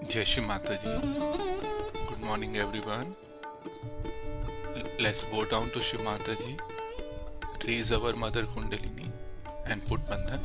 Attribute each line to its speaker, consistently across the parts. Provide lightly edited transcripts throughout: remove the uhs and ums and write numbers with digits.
Speaker 1: Jai Shri Mataji. Good morning everyone. Let's bow down to Shri Mataji, raise our Mother Kundalini and put Bandhan.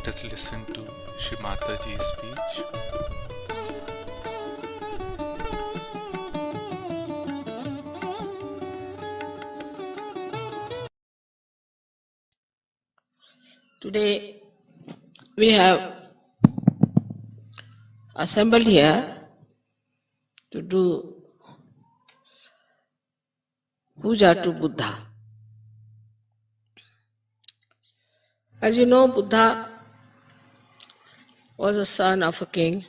Speaker 1: let us listen to Shri Mataji's speech.
Speaker 2: Today we have assembled here to do puja to Buddha. As you know, Buddha was a son of a king,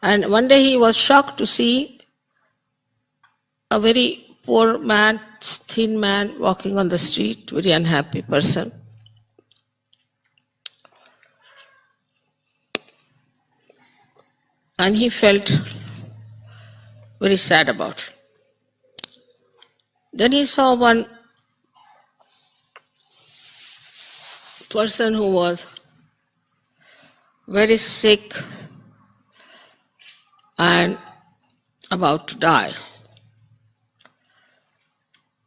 Speaker 2: and one day he was shocked to see a very poor man, thin man walking on the street, very unhappy person. And he felt very sad about it. Then he saw one person who was very sick and about to die.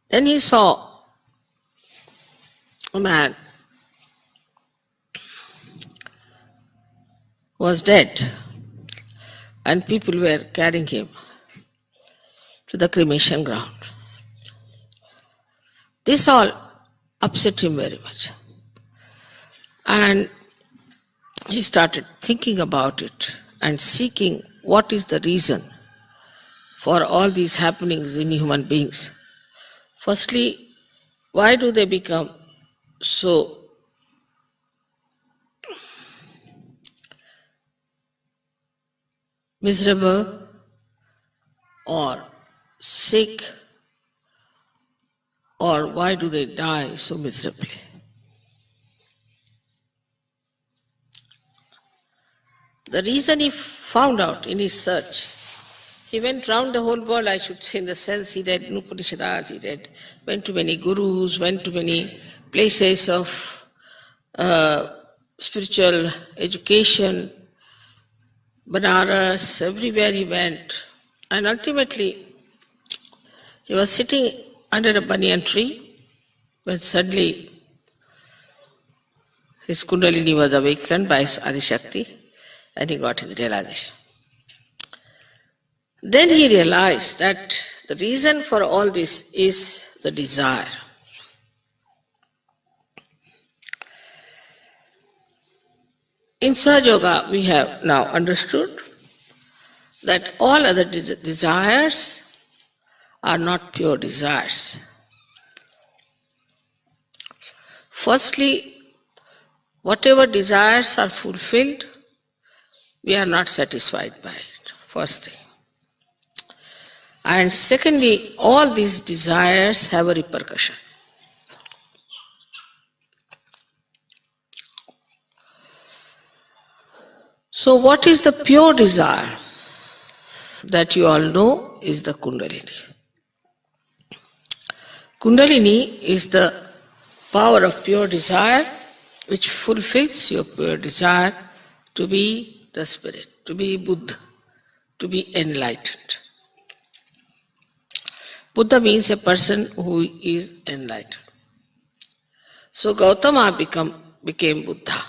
Speaker 2: Then he saw a man who was dead, and people were carrying him to the cremation ground. This all upset him very much. And he started thinking about it and seeking what is the reason for all these happenings in human beings. Firstly, why do they become so miserable or sick, or why do they die so miserably? The reason he found out in his search, he went round the whole world, I should say, in the sense he read Upanishads, went to many gurus, went to many places of spiritual education, Banaras, everywhere he went. And ultimately, he was sitting under a banyan tree when suddenly his Kundalini was awakened by his Adishakti and he got his realization. Then he realized that the reason for all this is the desire. In Sahaja Yoga, we have now understood that all other desires are not pure desires. Firstly, whatever desires are fulfilled, we are not satisfied by it, first thing. And secondly, all these desires have a repercussion. So what is the pure desire? That you all know is the Kundalini. Kundalini is the power of pure desire which fulfills your pure desire to be the spirit, to be Buddha, to be enlightened. Buddha means a person who is enlightened. So Gautama became Buddha,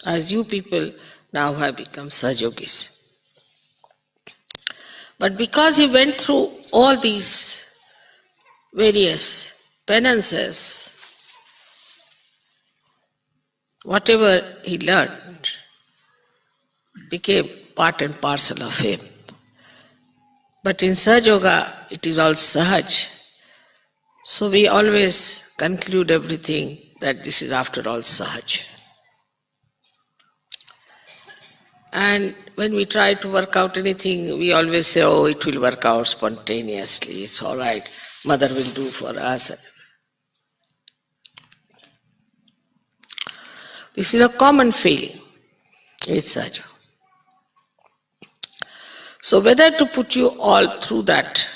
Speaker 2: as you people now have become Sahajogis. But because he went through all these various penances, whatever he learned became part and parcel of him. But in Sahaja Yoga, it is all Sahaj. So we always conclude everything that this is after all Sahaj. And when we try to work out anything, we always say, oh, it will work out spontaneously, it's all right, Mother will do for us. This is a common feeling with Sahaja. So whether to put you all through that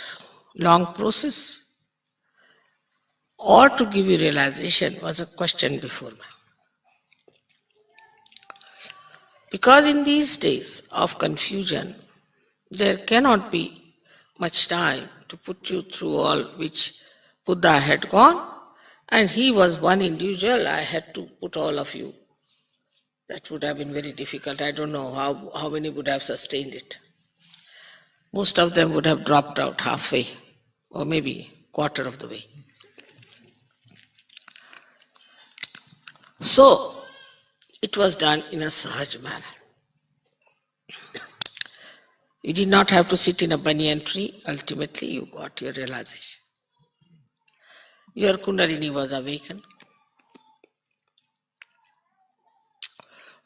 Speaker 2: long process or to give you realization was a question before me. Because in these days of confusion, there cannot be much time to put you through all which Buddha had gone, and he was one individual. I had to put all of you. That would have been very difficult. I don't know how many would have sustained it. Most of them would have dropped out halfway, or maybe quarter of the way. So, it was done in a sahaj manner. You did not have to sit in a banyan tree. Ultimately, you got your realization. Your Kundalini was awakened,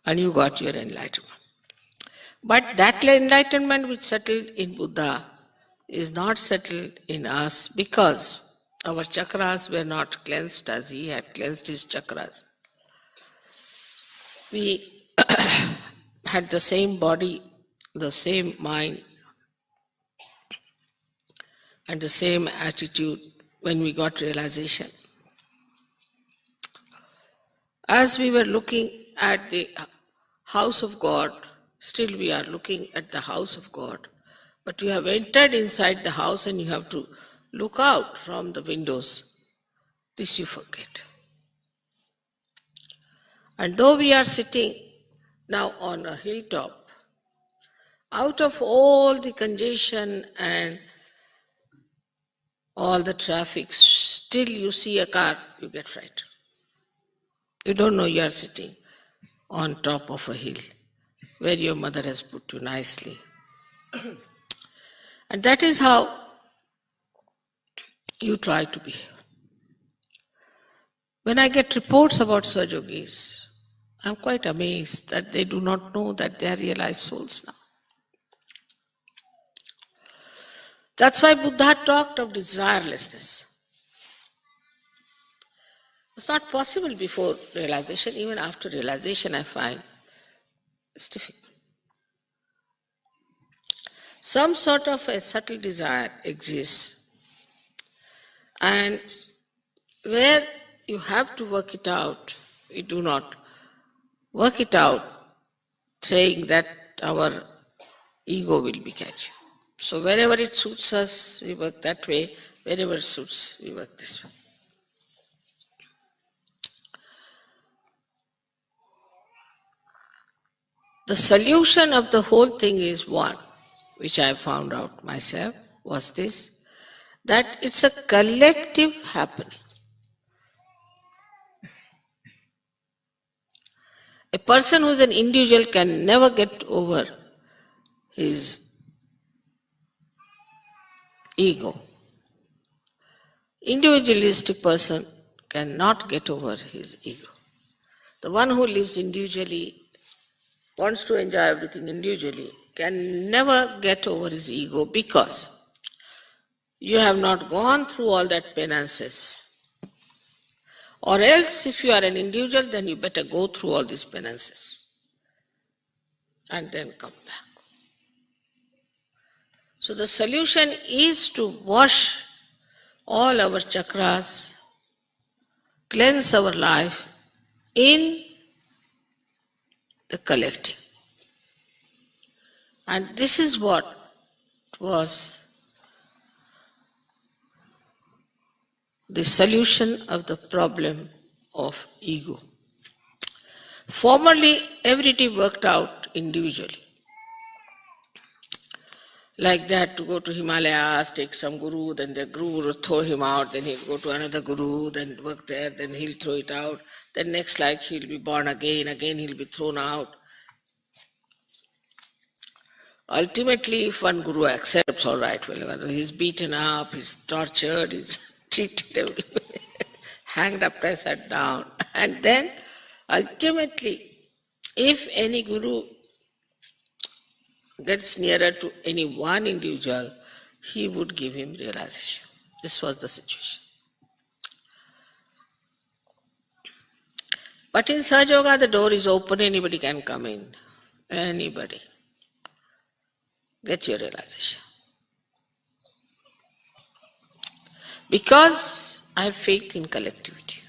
Speaker 2: and you got your enlightenment. But that enlightenment which settled in Buddha is not settled in us because our chakras were not cleansed as he had cleansed his chakras. We had the same body, the same mind, and the same attitude when we got realization. As we were looking at the house of God, still we are looking at the house of God, but you have entered inside the house and you have to look out from the windows. This you forget. And though we are sitting now on a hilltop, out of all the congestion and all the traffic, still you see a car, you get frightened. You don't know you are sitting on top of a hill where your mother has put you nicely. And that is how you try to behave. When I get reports about Sajogis, I'm quite amazed that they do not know that they are realized souls now. That's why Buddha talked of desirelessness. It's not possible before realization. Even after realization, I find it's difficult. Some sort of a subtle desire exists, and where you have to work it out, you do not work it out saying that our ego will be catching. So wherever it suits us, we work that way. Wherever it suits, we work this way. The solution of the whole thing is one, which I found out myself, was this, that it's a collective happening. A person who is an individual can never get over his ego. Individualistic person cannot get over his ego. The one who lives individually, wants to enjoy everything individually, can never get over his ego because you have not gone through all that penances. Or else, if you are an individual, then you better go through all these penances and then come back. So the solution is to wash all our chakras, cleanse our life in the collective. And this is what was the solution of the problem of ego. Formerly, everything worked out individually. Like that, to go to Himalayas, take some guru, then the guru will throw him out, then he'll go to another guru, then work there, then he'll throw it out. Then next life he'll be born again he'll be thrown out. Ultimately, if one guru accepts, all right, well, he's beaten up, he's tortured, he's cheated everywhere, hanged upside down. And then, ultimately, if any guru gets nearer to any one individual, he would give him realization. This was the situation. But in Sahaja Yoga, the door is open, anybody can come in. Anybody. Get your realization. Because I have faith in collectivity.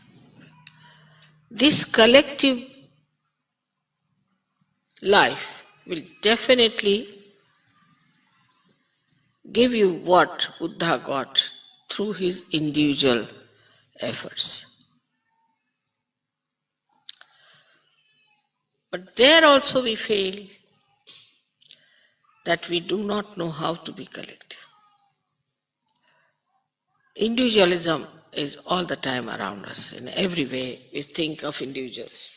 Speaker 2: This collective life will definitely give you what Buddha got through his individual efforts. But there also we fail, that we do not know how to be collective. Individualism is all the time around us. In every way we think of individuals.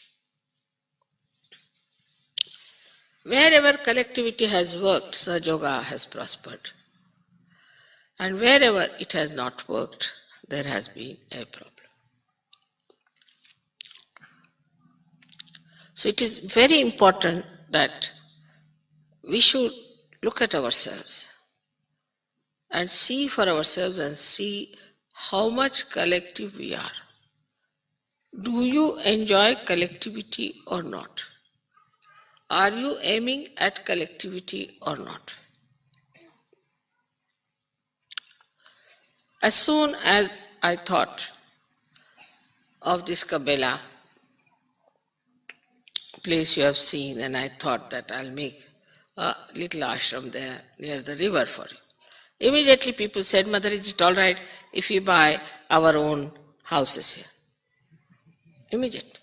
Speaker 2: Wherever collectivity has worked, Sahaja Yoga has prospered. And wherever it has not worked, there has been a problem. So it is very important that we should look at ourselves and see for ourselves and see how much collective we are. Do you enjoy collectivity or not? Are you aiming at collectivity or not? As soon as I thought of this Kabela place you have seen, and I thought that I'll make a little ashram there near the river for you. Immediately people said, Mother, is it all right if we buy our own houses here? Immediately.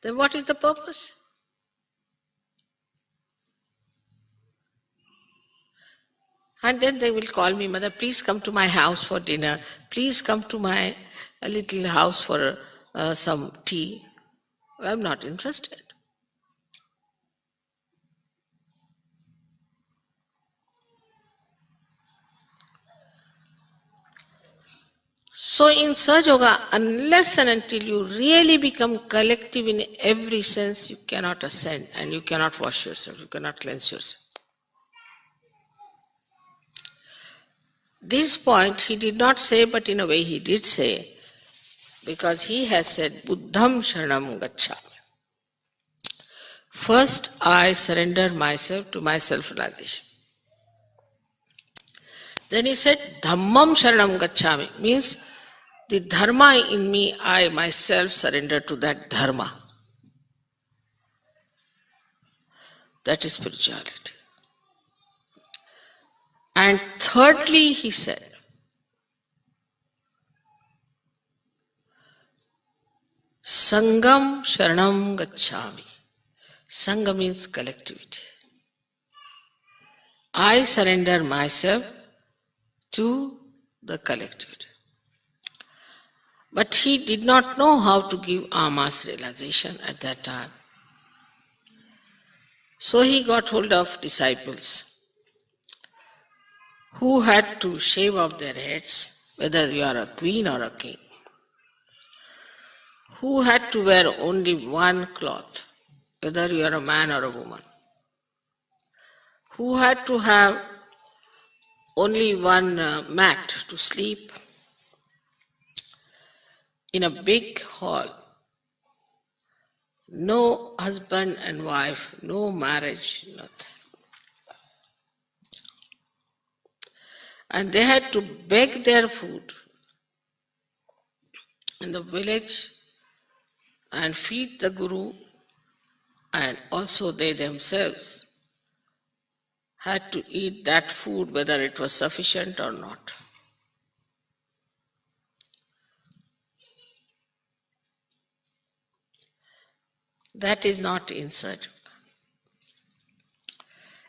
Speaker 2: Then what is the purpose? And then they will call me, Mother, please come to my house for dinner. Please come to my little house for some tea. I'm not interested. So in Sahaja Yoga, unless and until you really become collective in every sense, you cannot ascend and you cannot wash yourself, you cannot cleanse yourself. This point he did not say, but in a way he did say, because he has said, Buddham Sharanam Gacchami. First, I surrender myself to my self-realization. Then he said, Dhammam Sharanam Gacchami, means the dharma in me, I myself surrender to that dharma. That is spirituality. And thirdly, he said, Sangam Sharanam Gacchami. Sangha means collectivity. I surrender myself to the collectivity. But he did not know how to give mass realization at that time. So he got hold of disciples who had to shave off their heads, whether you are a queen or a king, who had to wear only one cloth, whether you are a man or a woman, who had to have only one mat to sleep in a big hall, no husband and wife, no marriage, nothing. And they had to beg their food in the village and feed the Guru, and also they themselves had to eat that food whether it was sufficient or not. That is not in Sahaja Yoga.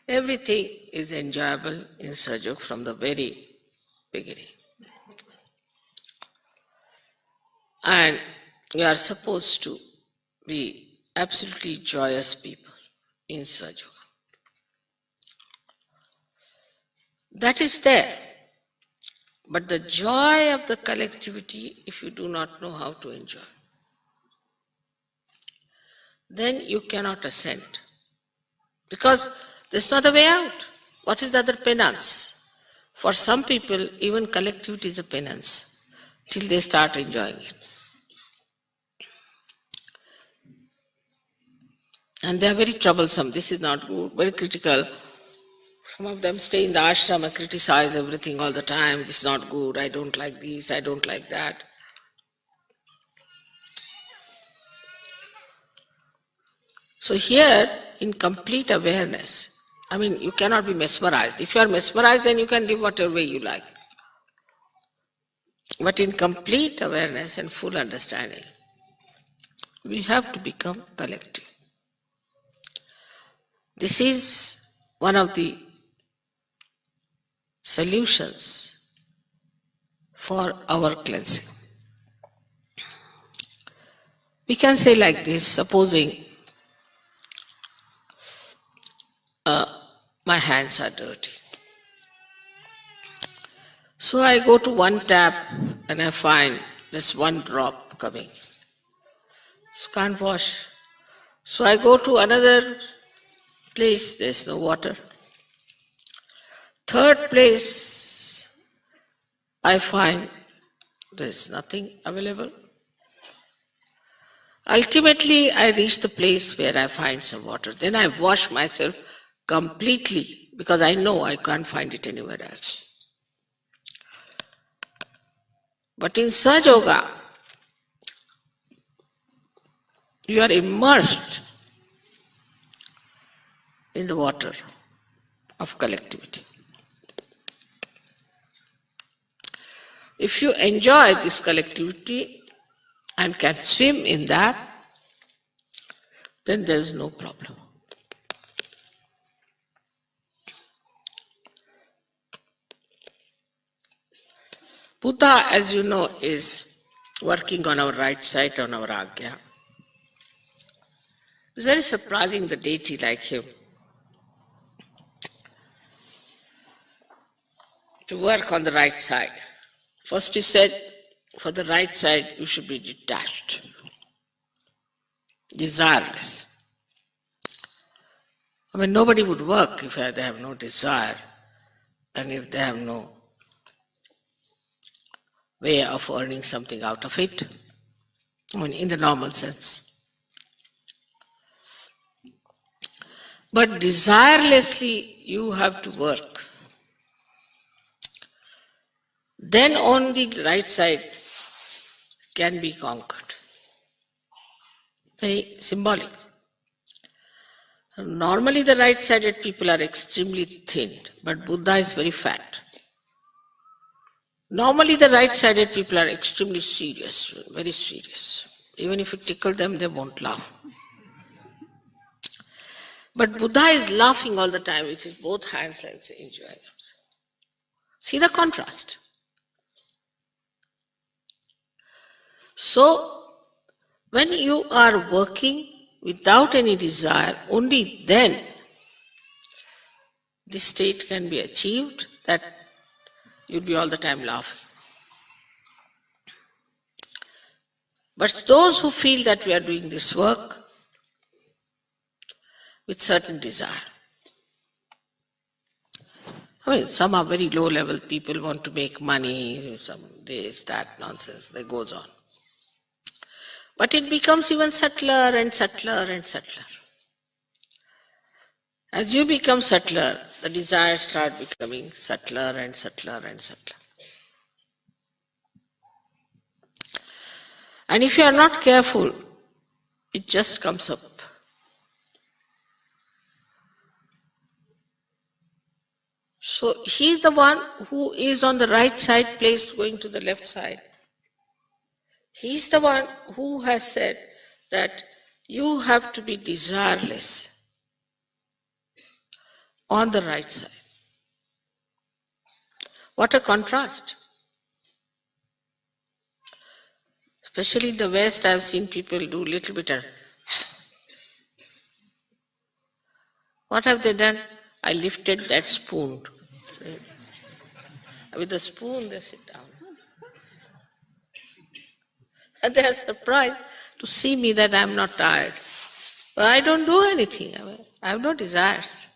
Speaker 2: Everything is enjoyable in Sahaja Yoga from the very beginning. And you are supposed to be absolutely joyous people in Sahaja Yoga. That is there. But the joy of the collectivity, if you do not know how to enjoy, then you cannot ascend. Because there's not a way out. What is the other penance? For some people, even collectivity is a penance till they start enjoying it. And they are very troublesome. This is not good, very critical. Some of them stay in the ashram and criticize everything all the time. This is not good, I don't like this, I don't like that. So here, in complete awareness, I mean, you cannot be mesmerized. If you are mesmerized, then you can live whatever way you like. But in complete awareness and full understanding, we have to become collective. This is one of the solutions for our cleansing. We can say like this, supposing my hands are dirty. So I go to one tap and I find there's one drop coming. So can't wash. So I go to another place, there's no water. Third place, I find there's nothing available. Ultimately, I reach the place where I find some water. Then I wash myself completely because I know I can't find it anywhere else. But in Sahaja Yoga, you are immersed in the water of collectivity. If you enjoy this collectivity and can swim in that, then there is no problem. Buddha, as you know, is working on our right side, on our Agya. It's very surprising the deity like him to work on the right side. First he said, for the right side you should be detached, desireless. I mean, nobody would work if they have no desire and if they have no way of earning something out of it. I mean, in the normal sense. But desirelessly you have to work. Then only the right side can be conquered. Very symbolic. Normally the right-sided people are extremely thin, but Buddha is very fat. Normally the right-sided people are extremely serious, very serious. Even if you tickle them, they won't laugh. But Buddha is laughing all the time with his both hands and enjoying himself. See the contrast. So, when you are working without any desire, only then this state can be achieved that you'll be all the time laughing. But those who feel that we are doing this work with certain desire. I mean, some are very low level people, want to make money, some this, that nonsense, that goes on. But it becomes even subtler and subtler and subtler. As you become subtler, the desires start becoming subtler and subtler and subtler. And if you are not careful, it just comes up. So he is the one who is on the right side placed going to the left side. He is the one who has said that you have to be desireless on the right side. What a contrast. Especially in the West, I have seen people do little bit of... What have they done? I lifted that spoon. With the spoon they sit down. And they are surprised to see me that I am not tired. But I don't do anything. I have no desires.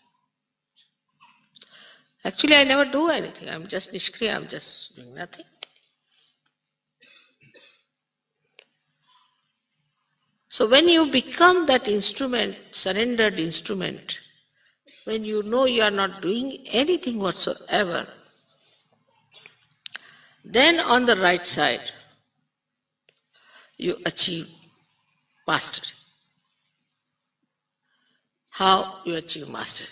Speaker 2: Actually, I never do anything. I am just nishkriya. I am just doing nothing. So when you become that instrument, surrendered instrument, when you know you are not doing anything whatsoever, then on the right side, you achieve mastery. How you achieve mastery?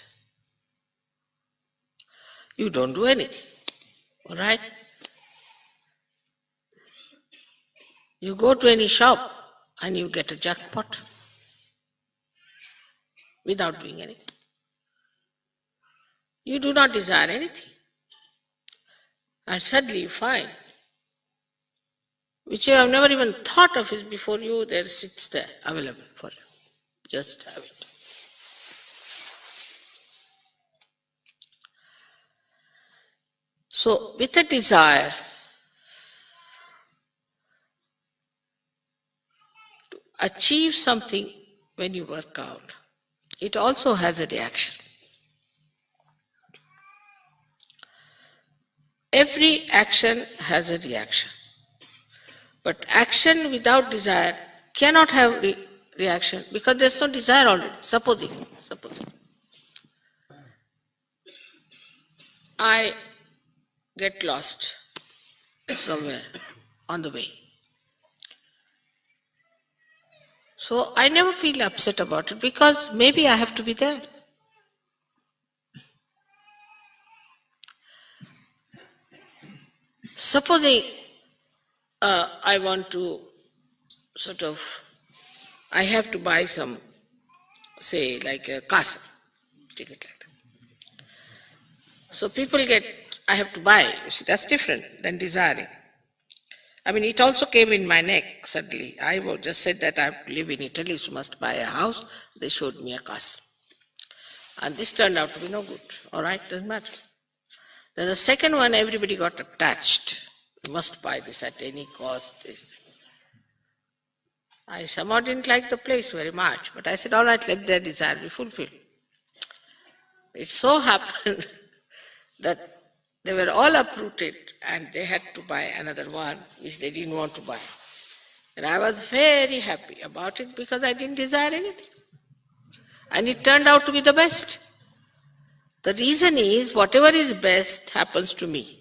Speaker 2: you don't do anything. All right? You go to any shop and you get a jackpot without doing anything. You do not desire anything. And suddenly you find, which you have never even thought of is before you, there sits there, available for you. Just have it. So, with a desire to achieve something when you work out, it also has a reaction. Every action has a reaction. But action without desire cannot have reaction because there's no desire already. Supposing I get lost somewhere on the way. So I never feel upset about it because maybe I have to be there. Supposing I want to I have to buy some, say, like a castle, take it like that. So people I have to buy, you see, that's different than desiring. I mean, it also came in my neck suddenly. I just said that I have to live in Italy, so must buy a house. They showed me a castle. And this turned out to be no good. All right, doesn't matter. Then the second one, everybody got attached. You must buy this at any cost. I somehow didn't like the place very much, but I said, all right, let their desire be fulfilled. It so happened that they were all uprooted and they had to buy another one which they didn't want to buy. And I was very happy about it because I didn't desire anything. And it turned out to be the best. The reason is whatever is best happens to me.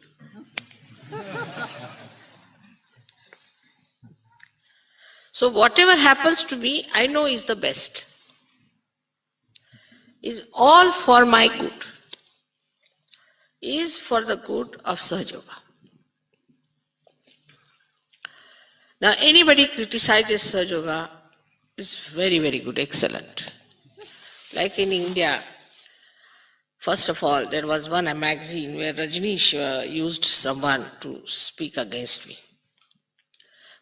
Speaker 2: So whatever happens to me, I know is the best. Is all for my good. Is for the good of Sahaja Yoga. Now anybody criticizes Sahaja Yoga is very, very good, excellent. Like in India, first of all, there was a magazine where Rajneesh used someone to speak against me.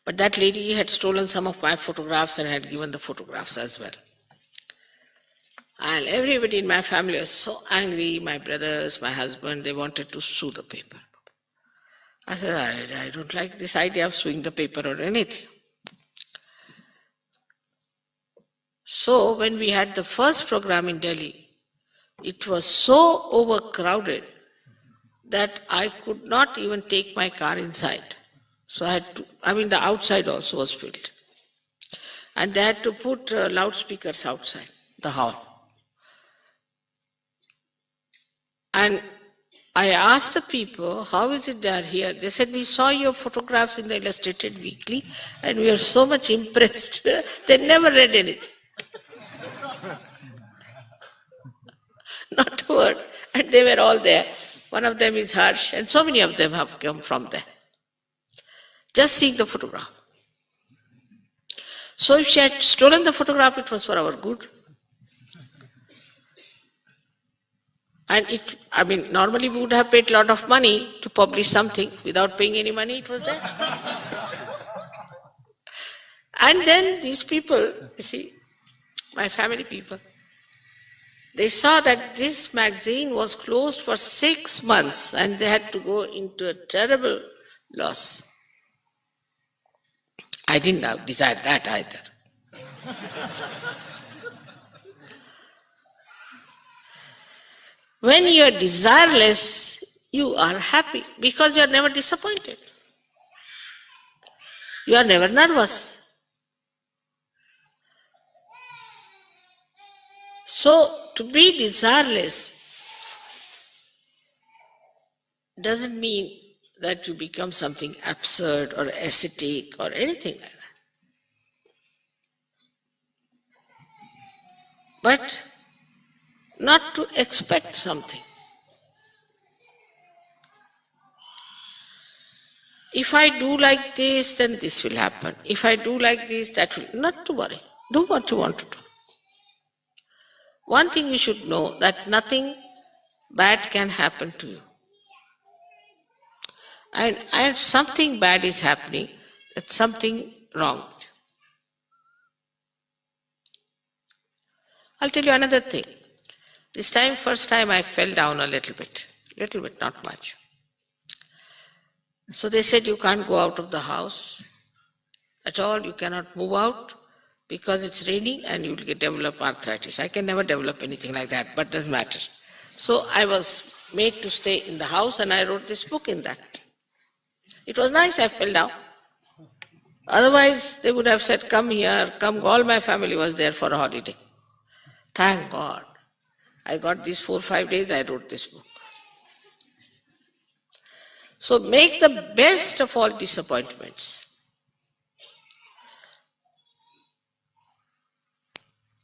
Speaker 2: But that lady had stolen some of my photographs and had given the photographs as well. And everybody in my family was so angry, my brothers, my husband, they wanted to sue the paper. I said, I don't like this idea of suing the paper or anything. So when we had the first program in Delhi, it was so overcrowded that I could not even take my car inside. So the outside also was filled. And they had to put loudspeakers outside the hall. And I asked the people, how is it they are here? They said, we saw your photographs in the Illustrated Weekly and we are so much impressed. They never read anything. Not a word. And they were all there. One of them is Harsh, and so many of them have come from there. Just seeing the photograph. So if she had stolen the photograph, it was for our good. And normally we would have paid a lot of money to publish something. Without paying any money, it was there. And then these people, you see, my family people, they saw that this magazine was closed for 6 months and they had to go into a terrible loss. I didn't desire that either. When you are desireless, you are happy because you are never disappointed. You are never nervous. So, to be desireless doesn't mean that you become something absurd or ascetic or anything like that. But not to expect something. if I do like this, then this will happen. If I do like this, that will. Not to worry. Do what you want to do. One thing you should know, that nothing bad can happen to you. And something bad is happening, that's something wrong. I'll tell you another thing. This time, first time I fell down a little bit, not much. So they said you can't go out of the house at all, you cannot move out because it's raining and you will develop arthritis. I can never develop anything like that, but doesn't matter. So I was made to stay in the house and I wrote this book in that. It was nice, I fell down. Otherwise, they would have said, come here, come. All my family was there for a holiday. Thank God. I got these 4 or 5 days, I wrote this book. So make the best of all disappointments.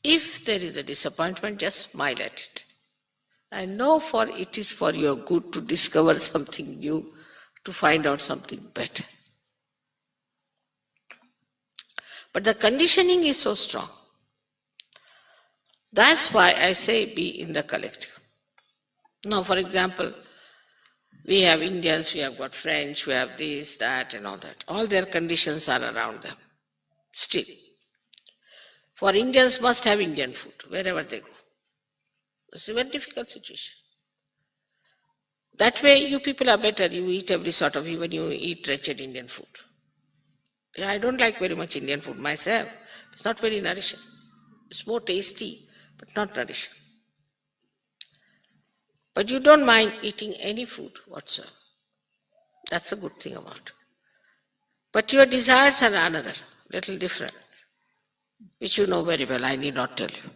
Speaker 2: If there is a disappointment, just smile at it. I know for it is for your good to discover something new, to find out something better. But the conditioning is so strong. That's why I say be in the collective. Now, for example, we have Indians, we have got French, we have this, that, and all that. All their conditions are around them. Still. For Indians must have Indian food wherever they go. It's a very difficult situation. That way you people are better. You eat every sort of, even you eat wretched Indian food. I don't like very much Indian food myself. It's not very nourishing. It's more tasty, but not nourishing. But you don't mind eating any food whatsoever. That's a good thing about it. But your desires are another, little different, which you know very well, I need not tell you.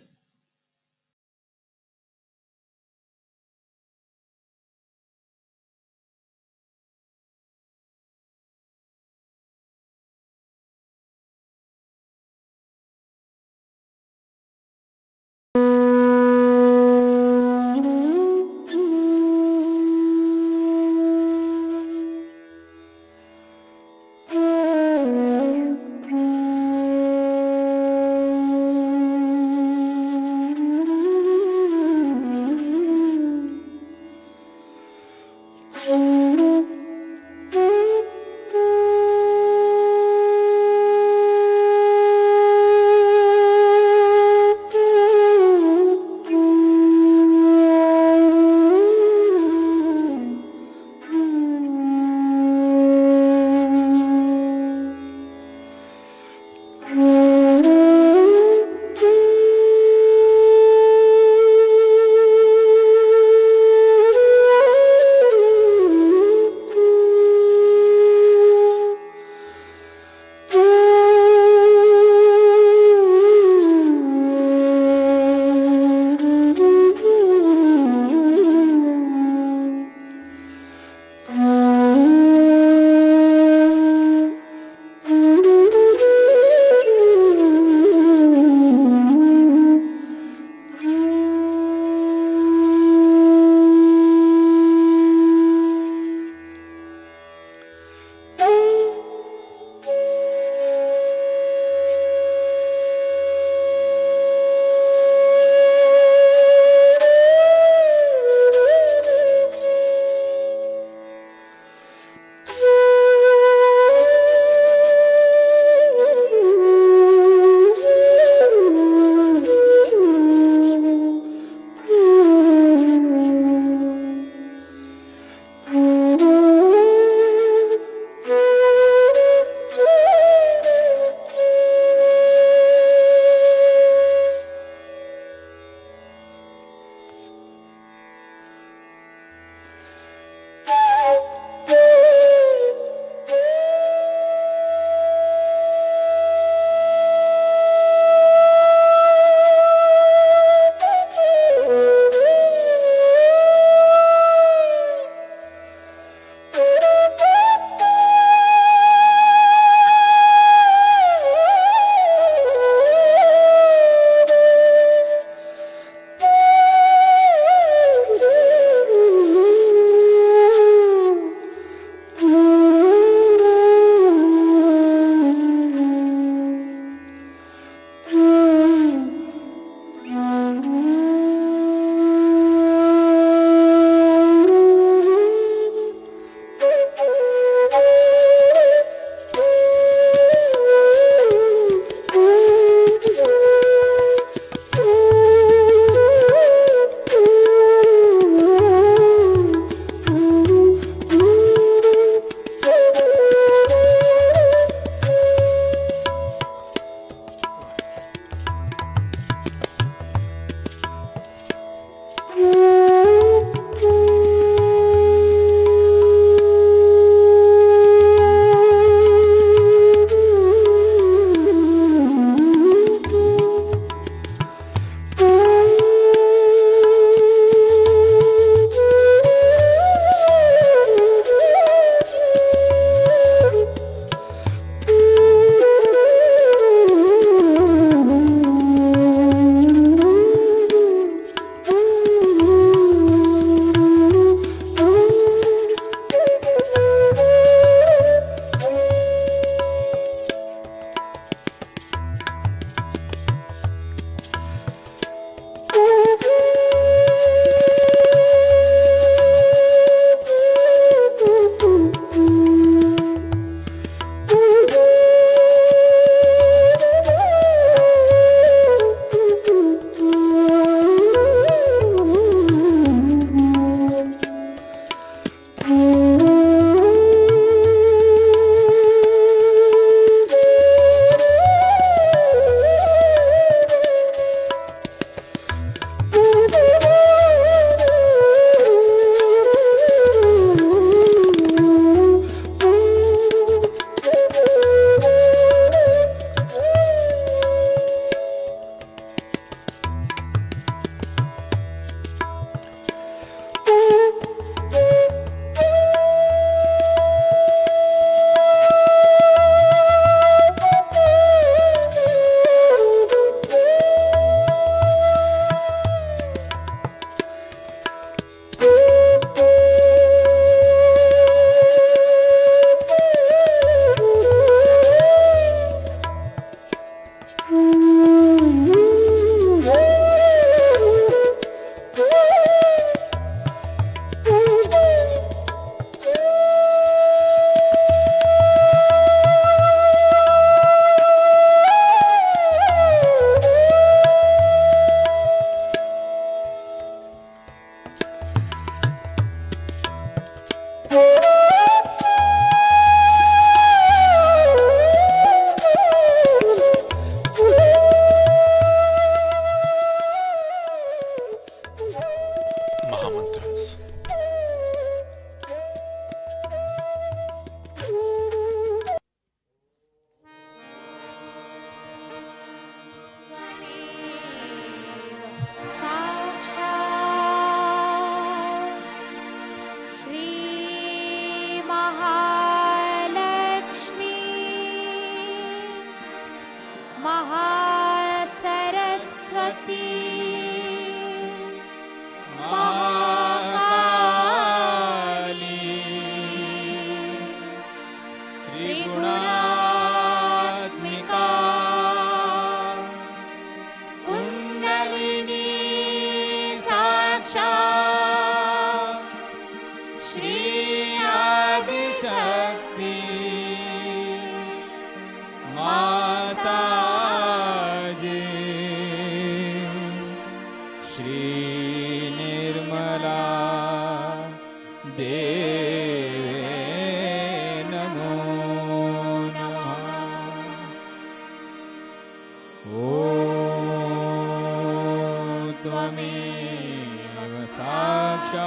Speaker 3: त्वमेव साक्षात्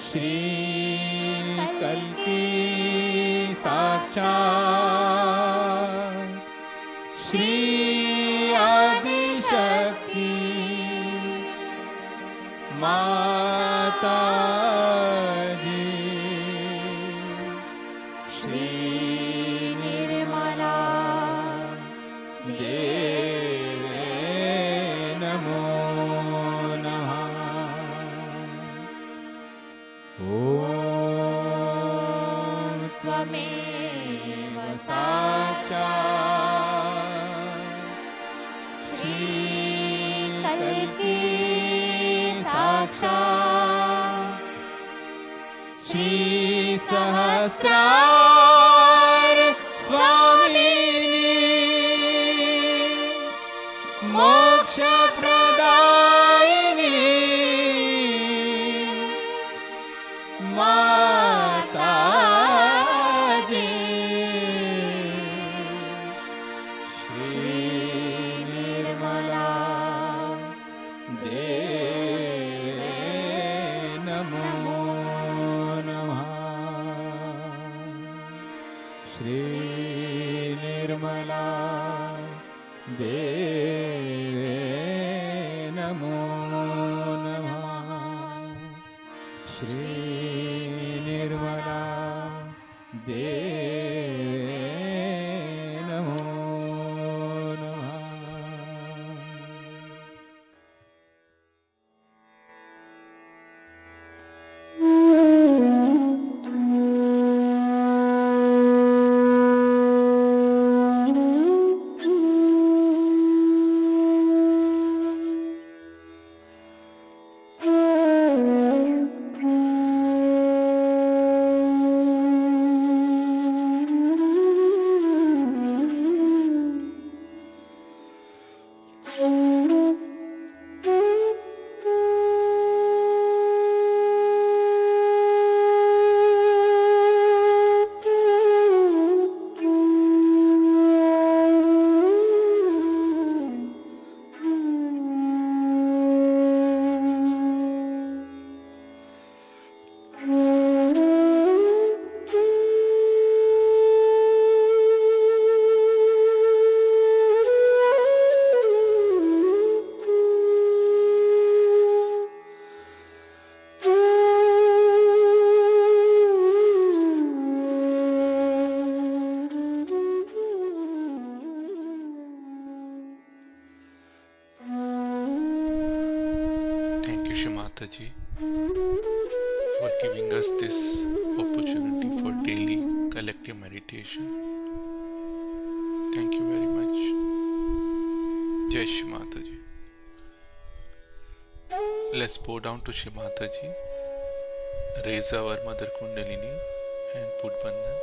Speaker 3: श्रीकल्की साक्षात् श्री आदिशक्ति माता जी श्री निर्मला देवे नमो नमः। ॐ त्वमेव साक्षात् श्रीकल्की साक्षात् श्री सहस्रार स्वामिनी मोक्ष प्रदायिनी माता जी श्री निर्मला देवे नमो नमः। श्री निर्मला देवे नमो नमः। श्री निर्मला देवे नमो नमः।
Speaker 1: Thank you, Shamataji, for giving us this opportunity for daily collective meditation. Thank you very much. Jai Shamataji. Let's bow down to Shamataji, raise our Mother Kundalini and put Bandhan.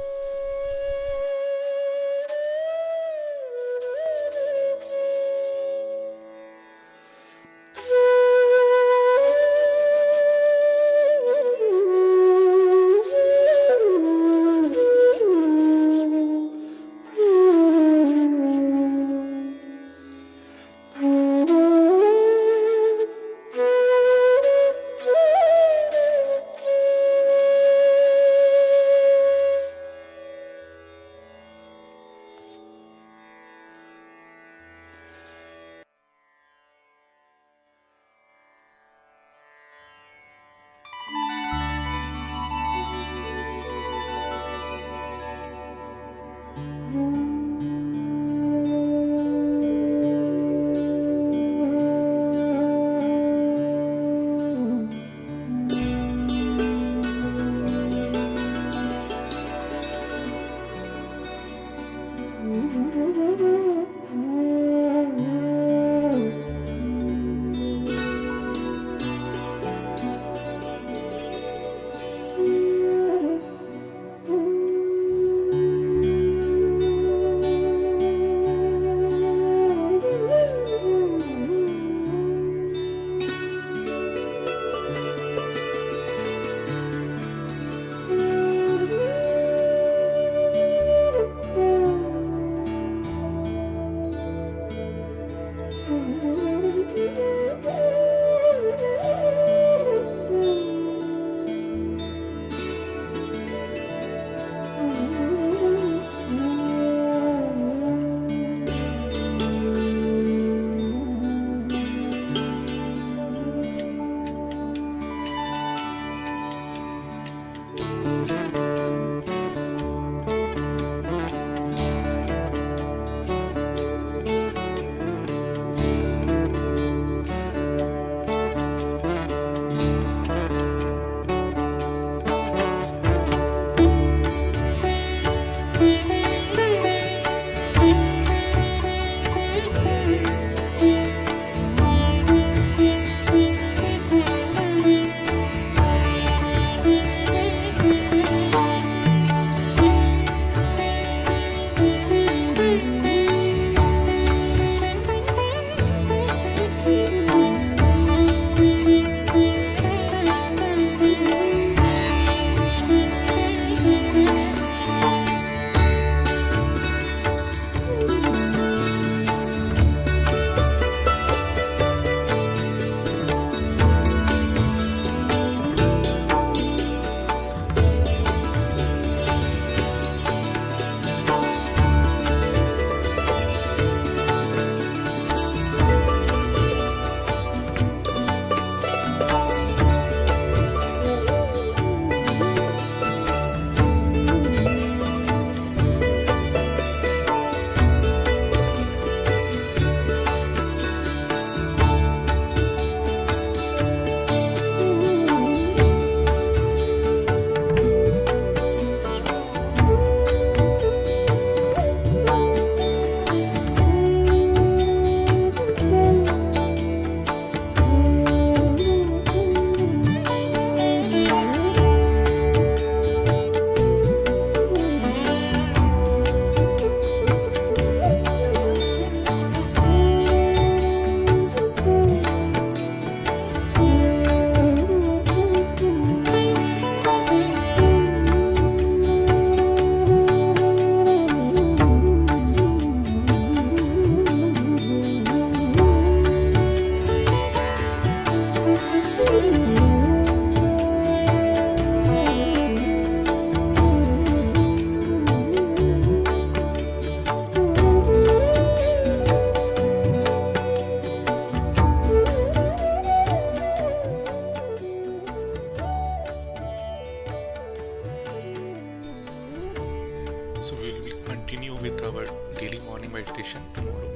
Speaker 1: So we will continue with our daily morning meditation tomorrow.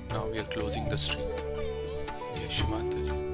Speaker 1: Now we are closing the stream. Yes, Mataji.